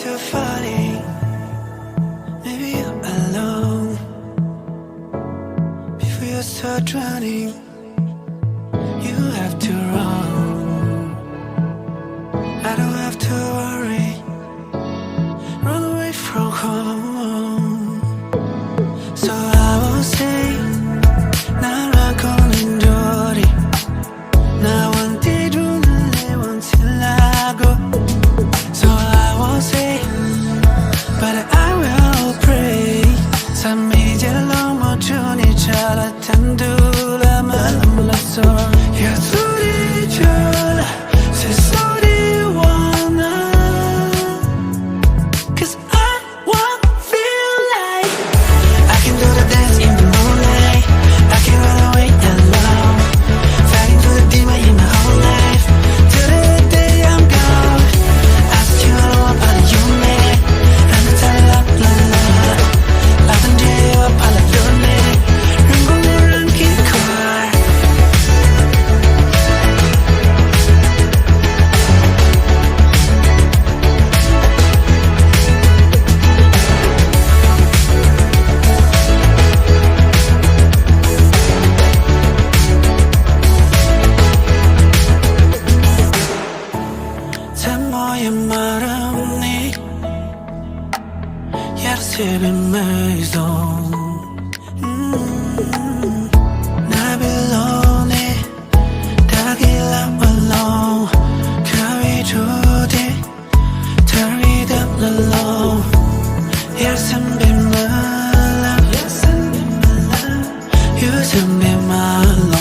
too funny. Maybe you're alone. Before you start drowning, you have to run. I don't have to worry. Run away from home. So I will say, 날아가는 돌이 나와 뒤로는 원치라고. So I will say, but I will pray. 삶이 제일 넘어주니 잘했단 둘아만 몰랐어. Yeah, 소리 줘라 새소리 원하. Cause I want feel like I can do the dance in the moonlight. I can run away alone, fighting to the demon in my whole life. Till the day I'm gone, ask you all about you, man. And it's a lot, lot, lot. 라던 뒤와 발라주네. 릉공을 안긴 걸. 모의 마음이 예르세비 메이송 나빌론이 다길라 alone 가위 주디 다리다 alone 예르셈비 말라 You send me my love